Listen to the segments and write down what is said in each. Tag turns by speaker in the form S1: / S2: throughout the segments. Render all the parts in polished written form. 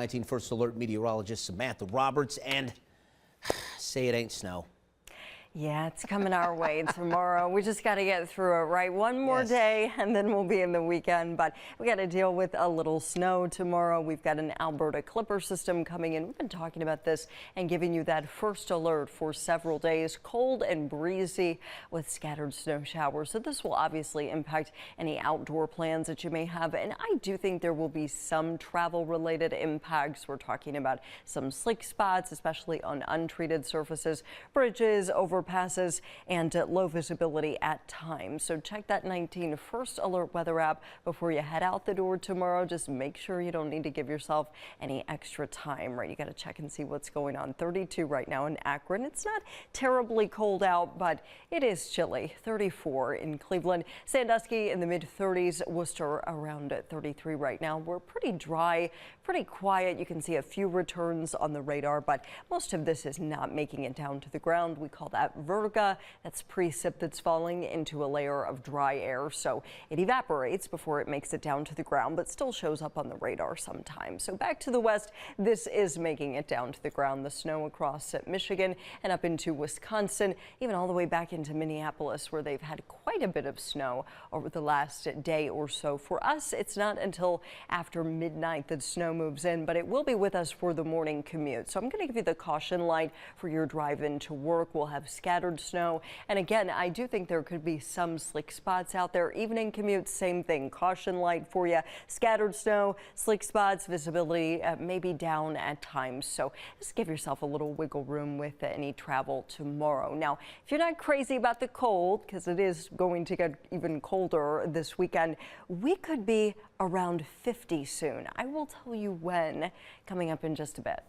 S1: 19 First Alert meteorologist Samantha Roberts, and say it ain't snow.
S2: Yeah, it's coming our way tomorrow. We just got to get through it, right? One more day and then we'll be in the weekend, but we got to deal with a little snow tomorrow. We've got an Alberta Clipper system coming in. We've been talking about this and giving you that first alert for several days. Cold and breezy with scattered snow showers. So this will obviously impact any outdoor plans that you may have. And I do think there will be some travel related impacts. We're talking about some slick spots, especially on untreated surfaces, bridges, overpasses, and low visibility at times. So check that 19 First Alert weather app before you head out the door tomorrow. Just make sure you don't need to give yourself any extra time, right? You got to check and see what's going on. 32 right now in Akron. It's not terribly cold out, but it is chilly. 34 in Cleveland. Sandusky in the mid 30s. Worcester around 33 right now. We're pretty dry, pretty quiet. You can see a few returns on the radar, but most of this is not making it down to the ground. We call that vertiga. That's precip that's falling into a layer of dry air, so it evaporates before it makes it down to the ground, but still shows up on the radar sometimes. So back to the west, this is making it down to the ground. The snow across Michigan and up into Wisconsin, even all the way back into Minneapolis, where they've had quite a bit of snow over the last day or so. For us, it's not until after midnight that snow moves in, but it will be with us for the morning commute. So I'm going to give you the caution light for your drive into work. We'll have scattered snow. And again, I do think there could be some slick spots out there. Evening commute, same thing. Caution light for you. Scattered snow, slick spots, visibility maybe down at times. So just give yourself a little wiggle room with any travel tomorrow. Now, if you're not crazy about the cold, because it is going to get even colder this weekend, we could be around 50 soon. I will tell you when, coming up in just a bit.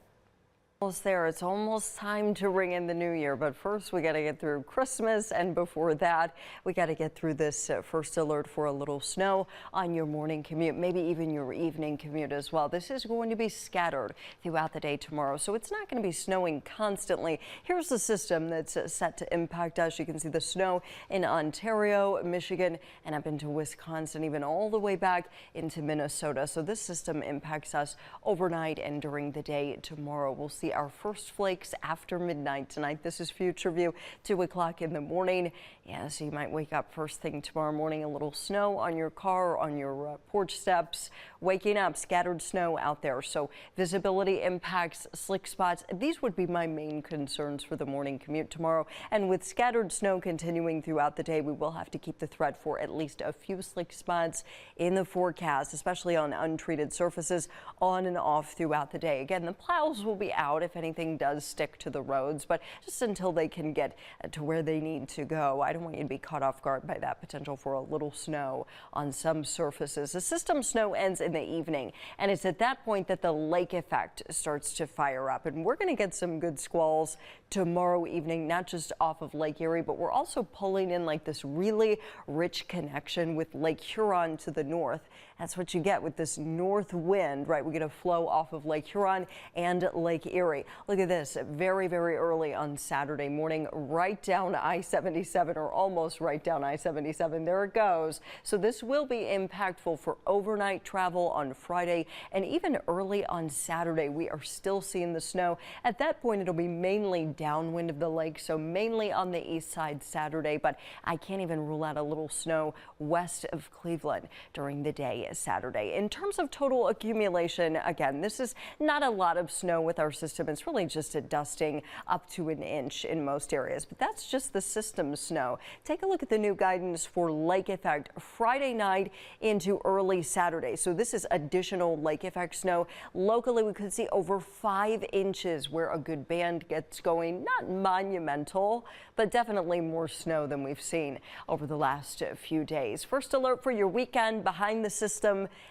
S2: Almost there. It's almost time to ring in the new year, but first we got to get through Christmas, and before that we got to get through this first alert for a little snow on your morning commute, maybe even your evening commute as well. This is going to be scattered throughout the day tomorrow, so it's not going to be snowing constantly. Here's the system that's set to impact us. You can see the snow in Ontario, Michigan, and up into Wisconsin, even all the way back into Minnesota. So this system impacts us overnight and during the day tomorrow. We'll see our first flakes after midnight tonight. This is Future View, 2 o'clock in the morning. Yeah, so you might wake up first thing tomorrow morning, a little snow on your car, on your porch steps, waking up, scattered snow out there. So visibility impacts, slick spots. These would be my main concerns for the morning commute tomorrow. And with scattered snow continuing throughout the day, we will have to keep the threat for at least a few slick spots in the forecast, especially on untreated surfaces on and off throughout the day. Again, the plows will be out if anything does stick to the roads, but just until they can get to where they need to go. I don't want you to be caught off guard by that potential for a little snow on some surfaces. The system snow ends in the evening, and it's at that point that the lake effect starts to fire up, and we're going to get some good squalls tomorrow evening, not just off of Lake Erie, but we're also pulling in like this really rich connection with Lake Huron to the north. That's what you get with this north wind, right? We get a flow off of Lake Huron and Lake Erie. Look at this, very, very early on Saturday morning, right down I-77, or almost right down I-77. There it goes. So this will be impactful for overnight travel on Friday, and even early on Saturday. We are still seeing the snow. At that point, it'll be mainly downwind of the lake, so mainly on the east side Saturday, but I can't even rule out a little snow west of Cleveland during the day Saturday. In terms of total accumulation, again, this is not a lot of snow with our system. It's really just a dusting up to an inch in most areas, but that's just the system snow. Take a look at the new guidance for lake effect Friday night into early Saturday. So this is additional lake effect snow. Locally, we could see over 5 inches where a good band gets going. Not monumental, but definitely more snow than we've seen over the last few days. First alert for your weekend behind the system.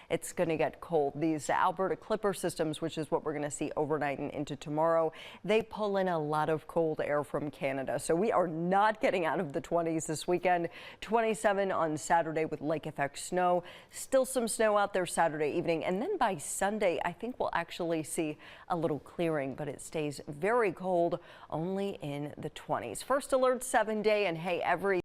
S2: It's going to get cold. These Alberta Clipper systems, which is what we're going to see overnight and into tomorrow, they pull in a lot of cold air from Canada. So we are not getting out of the 20s this weekend. 27 on Saturday with lake effect snow. Still some snow out there Saturday evening. And then by Sunday, I think we'll actually see a little clearing, but it stays very cold, only in the 20s. First alert 7-day, and hey, every